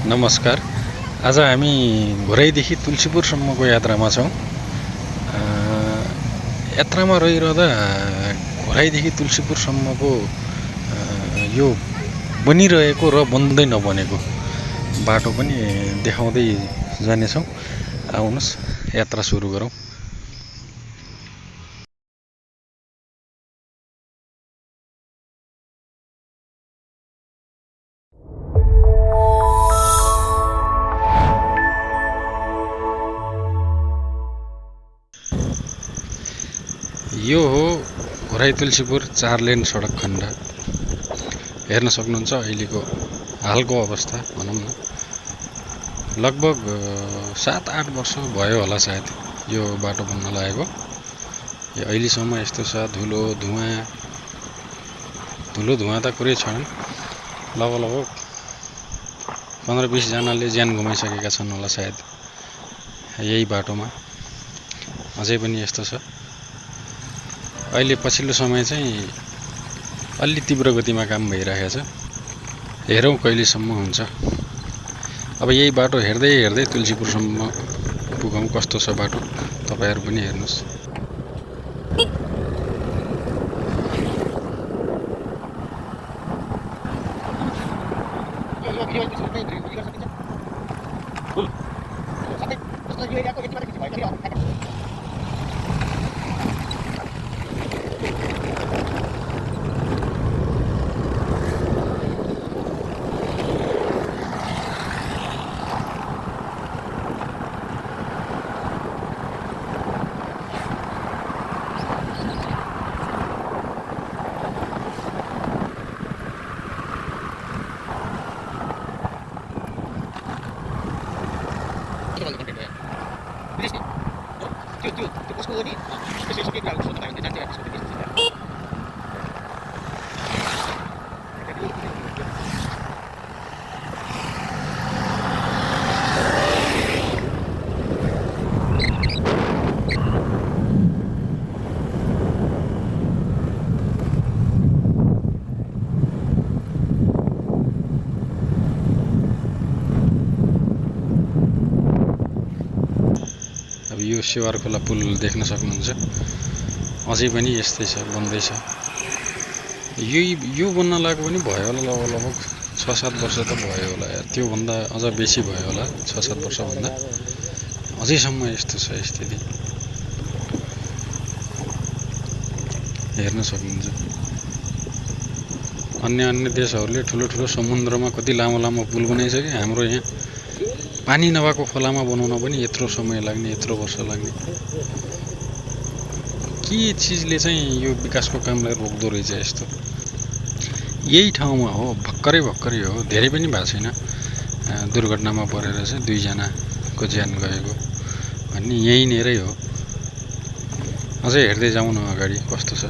नमस्कार। आज हामी घोराइदेखि तुलसीपुरसम्मको यात्रामा छौँ। यात्रामा रहिरहँदा घोराइदेखि तुलसीपुरसम्मको यो बनिरहेको र बन्दै नबनेको बाटो पनि देखाउँदै जानेछौँ। आउनुहोस् यात्रा सुरु गरौँ। यो हो घोराइ तुलसीपुर 4 लेन सडक खण्ड। हेर्न सक्नुहुन्छ अहिलेको हालको अवस्था भनौँ न। लगभग 7-8 वर्ष भयो होला सायद यो बाटो बन्न लागेको। यो अहिलेसम्म यस्तो छ, धुलो धुवाँ त कुरै छैन। लगभग 15-20 जनाले ज्यान गुमाइसकेका छन् होला सायद यही बाटोमा। अझै पनि यस्तो छ। अहिले पछिल्लो समय चाहिँ अलि तीव्र गतिमा काम भइरहेको छ। हेरौँ कहिलेसम्म हुन्छ। अब यही बाटो हेर्दै हेर्दै तुलसीपुरसम्म पुगौँ। कस्तो छ बाटो तपाईहरु पनि हेर्नुहोस्। अब यो सेवार खोला पुल देख्न सक्नुहुन्छ। अझै पनि यस्तै छ, बन्दैछ। यो बन्न लागेको पनि भयो होला लगभग 6-7 वर्ष त भयो होला यार। त्यो भन्दा अझ बेसी भयो होला, 6-7 वर्ष भन्दा। अझैसम्म यस्तो छ स्थिति, हेर्न सक्नुहुन्छ। अन्य देशहरूले ठुलो समुद्रमा कति लामो पुल बनाइसके। हाम्रो यहाँ पानी नभएको खोलामा बनाउन पनि यत्रो समय लाग्ने, यत्रो वर्ष लाग्ने। के चिजले चाहिँ यो विकासको कामलाई रोक्दो रहेछ यस्तो। यही ठाउँमा हो, भर्खरै हो, धेरै पनि भएको छैन। दुर्घटनामा परेर चाहिँ 2 जनाको ज्यान गएको भन्ने यहीँनेरै हो। अझै हेर्दै जाउँ न अगाडि कस्तो छ।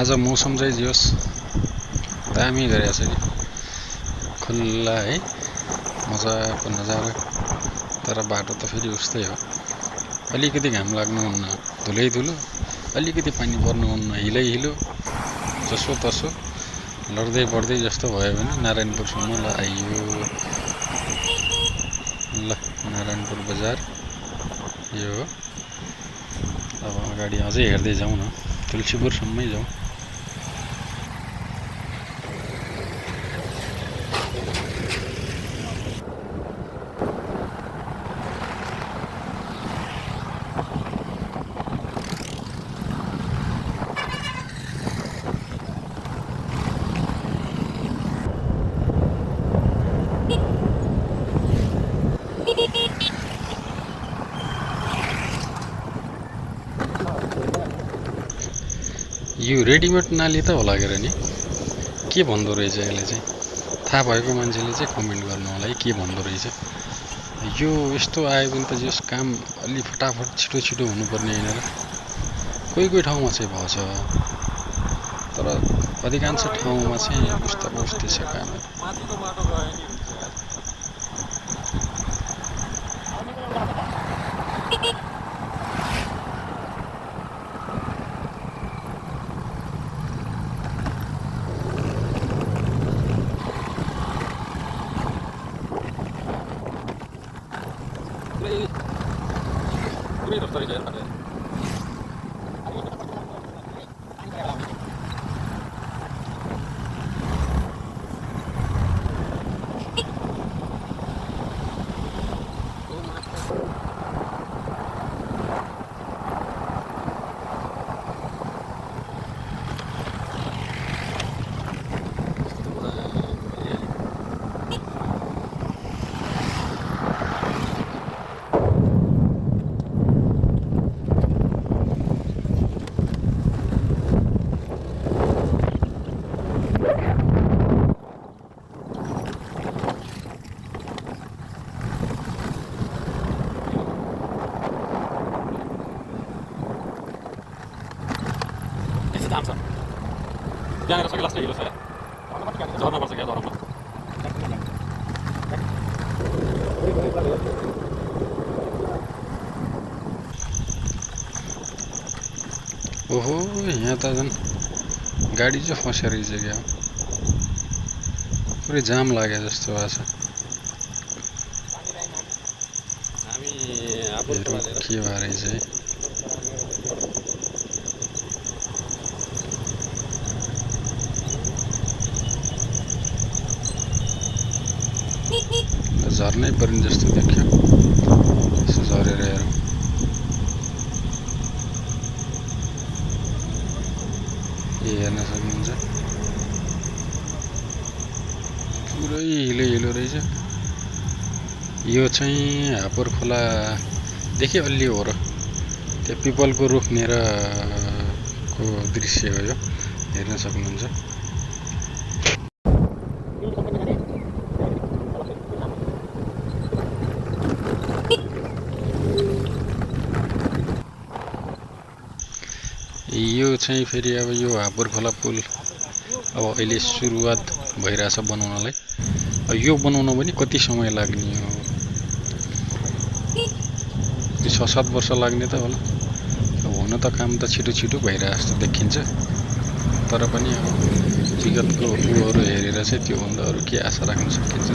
आज मौसम चाहिँ जोस् दामी गरेको छ नि, खुल्ला है, मजाको नजारा। तर बाटो त फेरि उस्तै हो, अलिकति घाम लाग्नुहुन्न धुलै धुलो, अलिकति पानी पर्नुहुन्न हिलै हिलो, जसो तसो लड्दै बढ्दै जस्तो भयो भने नारायणपुरसम्म ल आइयो। ल नारायणपुर बजार यो हो। अब अगाडि अझै हेर्दै जाउँ न, तुलसीपुरसम्मै जाउँ। यो रेडिमेड नाली त होला के नि, के भन्दो रहेछ यसले चाहिँ? थाहा भएको मान्छेले चाहिँ कमेन्ट गर्नु होला है, के भन्दो रहेछ यो। यस्तो आयो भने त जस काम अलि फटाफट छिटो छिटो हुनुपर्ने होइन र? कोही कोही ठाउँमा चाहिँ भएछ, तर अधिकांश ठाउँमा चाहिँ उस्ता उस्तै छ काम। त्यहाँनिर सबै लास्टै हिलो छ या झर्न पर्छ क्या झरमा। ओहो यहाँ त झन् गाडी चाहिँ फस्यो रहेछ क्या, पुरै जाम लाग्यो जस्तो भएको छ। के भएर रहेछ है? झर्नै पर्ने जस्तो देख्यो, यसो झरेर हेरौँ। हेर्न सक्नुहुन्छ पुरै हिलो हिलो रहेछ। यो चाहिँ हापर खोलादेखि अलि हो र त्यो पिपलको रुख नेर को दृश्य हो यो, हेर्न सक्नुहुन्छ। यो चाहिँ फेरि अब यो हापर खोला पुल अब अहिले सुरुवात भइरहेछ बनाउनलाई। यो बनाउन पनि कति समय लाग्ने हो, 6-7 वर्ष लाग्ने त होला। हुन त काम त छिटो छिटो भइरहेको जस्तो देखिन्छ, तर पनि अब विगतको उहरू हेरेर चाहिँ त्योभन्दा अरू के आशा राख्न सकिन्छ।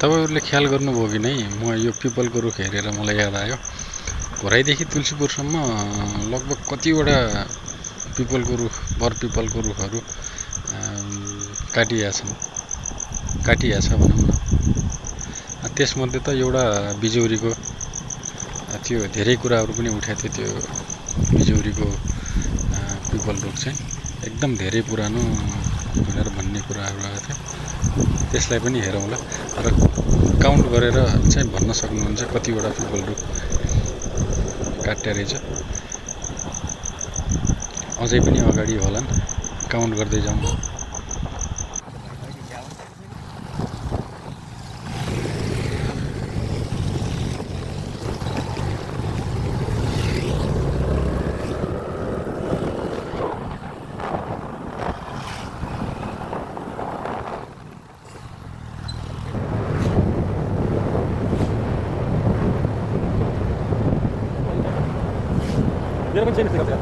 तपाईहरुले ख्याल गर्नुभयो कि नै, म यो पिपलको रुख हेरेर मलाई याद आयो, घोराइदेखि तुलसीपुरसम्म लगभग कतिवटा पिपलको रुख, बर पिपलको रुखहरू काटिया छ भनौँ न। त्यसमध्ये त एउटा बिजौरीको त्यो धेरै कुराहरू पनि उठाएको थियो। त्यो बिजौरीको पिपल रुख चाहिँ एकदम धेरै पुरानो भनेर भन्ने कुराहरू आएको थियो। त्यसलाई पनि हेरौँला र काउन्ट गरेर चाहिँ भन्न सक्नुहुन्छ कतिवटा पिपल रुख काट्या रहेछ। अझै पनि अगाडि होलान्, काउन्ट गर्दै जाउँ न। मेरो पनि छैन त्यस्तो गफ।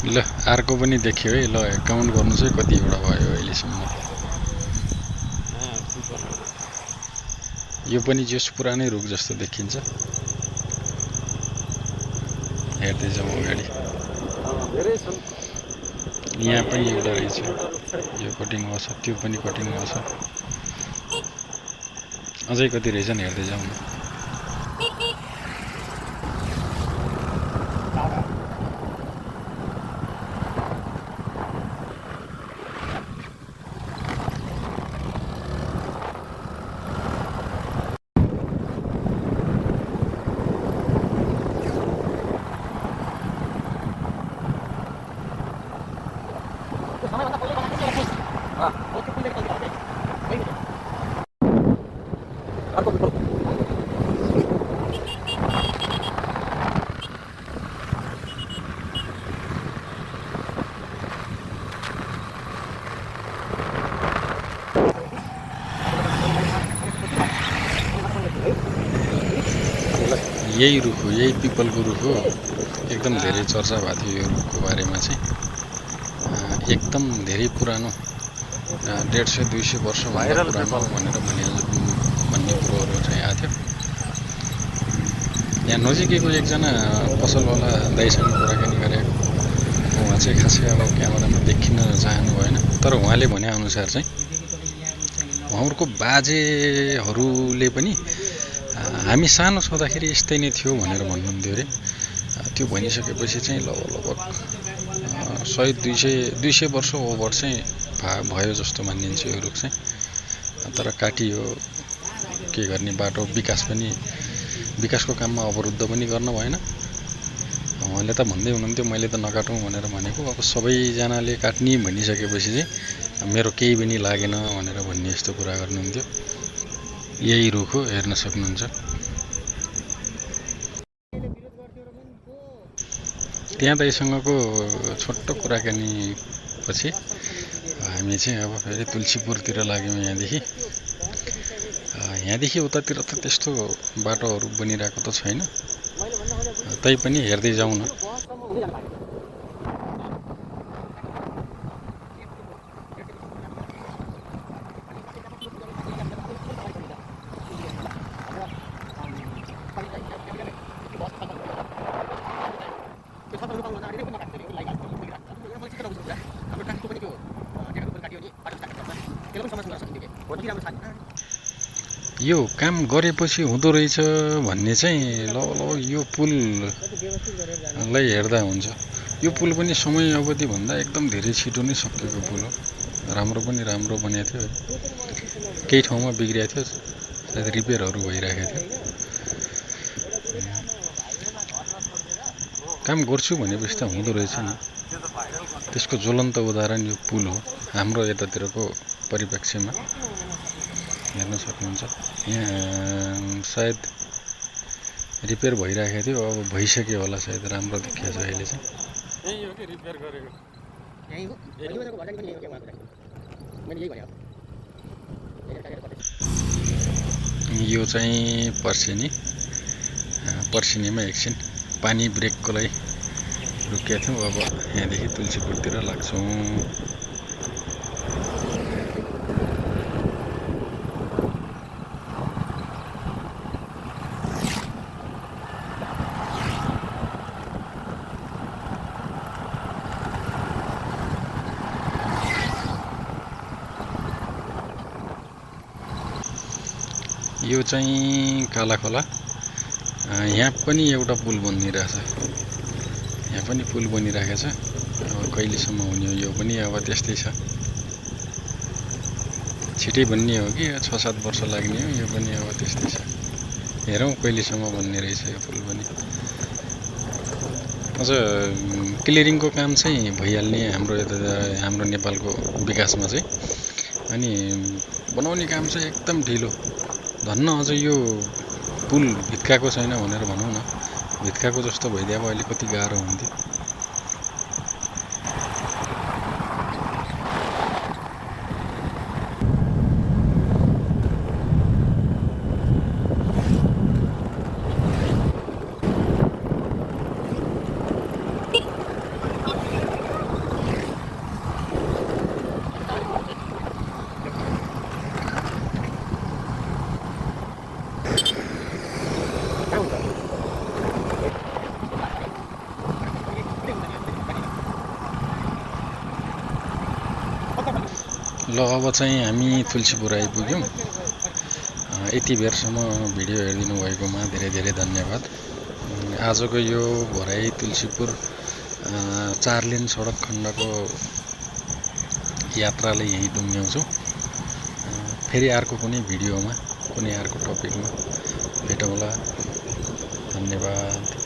ल अर्को पनि देखियो है। ल काउन्ट गर्नु चाहिँ कतिवटा भयो अहिलेसम्म। यो पनि जस पुरानै रुख जस्तो देखिन्छ। हेर्दै जाउँ अगाडि। यहाँ पनि एउटा रहेछ, यो कटिङ भएको छ, त्यो पनि कटिङ भएको छ। अझै कति रहेछन् हेर्दै जाउँ न। अर्को यही रुख हो, यही पिपलको रुख हो। एकदम धेरै चर्चा भएको थियो यो रुखको बारेमा चाहिँ। एकदम धेरै पुरानो 150-200 वर्षभन्दा पुरानो भनेर भन्ने कुरोहरू चाहिँ आएको थियो। यहाँ नजिकैको एकजना पसलवाला दाइसँग कुराकानी गरेको, उहाँ चाहिँ खासै अब क्यामेरामा देखिन चाहनु भएन, तर उहाँले भने अनुसार चाहिँ उहाँहरूको बाजेहरूले पनि हामी सानो छँदाखेरि यस्तै नै थियो भनेर भन्नुहुन्थ्यो अरे। त्यो भनिसकेपछि चाहिँ लगभग 100-200 वर्ष ओभर चाहिँ भयो जस्तो मानिन्छ यो रुख चाहिँ। तर काटियो, के गर्ने, बाटो विकासको काममा अवरुद्ध पनि गर्न भएन। उहाँले त भन्दै हुनुहुन्थ्यो मैले त नकाटौँ भनेर भनेको। अब सबैजनाले काट्ने भनिसकेपछि चाहिँ मेरो केही पनि लागेन भनेर भन्ने यस्तो कुरा गर्नुहुन्थ्यो। यही रुख हो, हेर्न सक्नुहुन्छ। त्यहाँ दाइसँगको छोटो कुराकानी पछि हामी चाहिँ अब फेरि तुलसीपुरतिर लाग्यौँ। यहाँदेखि उतातिर त त्यस्तो बाटोहरू बनिरहेको त छैन, तैपनि हेर्दै जाउँ न। यो काम गरेपछि हुँदो रहेछ भन्ने चाहिँ लगभग यो पुललाई हेर्दा हुन्छ। यो पुल पनि समय अवधिभन्दा एकदम धेरै छिटो नै सकिएको पुल हो। राम्रो बनेको थियो। केही ठाउँमा बिग्रिएको थियो, सायद रिपेयरहरू भइरहेको थियो। काम गर्छु भनेपछि त हुँदो रहेछ नि। त्यसको ज्वलन्त उदाहरण यो पुल हो हाम्रो यतातिरको परिप्रेक्ष्यमा। हेर्न सक्नुहुन्छ। यहाँ सायद रिपेयर भइरहेको थियो, अब भइसक्यो होला सायद। राम्रो देखिएको छ अहिले चाहिँ। यो चाहिँ पर्सिनीमा एकछिन पानी ब्रेकको लागि रुकेका थियौँ। अब यहाँदेखि तुलसीपुरतिर लाग्छौँ। यो चाहिँ कालाखोला। यहाँ पनि एउटा पुल बनिरहेछ। यहाँ पनि पुल बनिरहेको छ। अब कहिलेसम्म हुने हो यो पनि, अब त्यस्तै छ। छिटै बन्ने हो कि 6-7 वर्ष लाग्ने हो, यो पनि अब त्यस्तै छ। हेरौँ कहिलेसम्म बन्ने रहेछ यो पुल पनि। अझ क्लियरिङको काम चाहिँ भइहाल्ने हाम्रो नेपालको विकासमा चाहिँ। अनि बनाउने काम चाहिँ एकदम ढिलो। धन्न अझ यो पुल भित्काएको छैन भनेर भनौँ न। भित्काएको जस्तो भइदिए अब अहिले कति गाह्रो हुन्थ्यो। ल अब चाहिँ हामी तुलसीपुर आइपुग्यौँ। यति बेरसम्म भिडियो हेरिदिनु भएकोमा धेरै धेरै धन्यवाद। आजको यो भराई तुलसीपुर 4 लेन सडक खण्डको यात्रालाई यहीँ टुङ्ग्याउँछौँ। फेरि अर्को कुनै भिडियोमा, कुनै अर्को टपिकमा भेटौँला। धन्यवाद।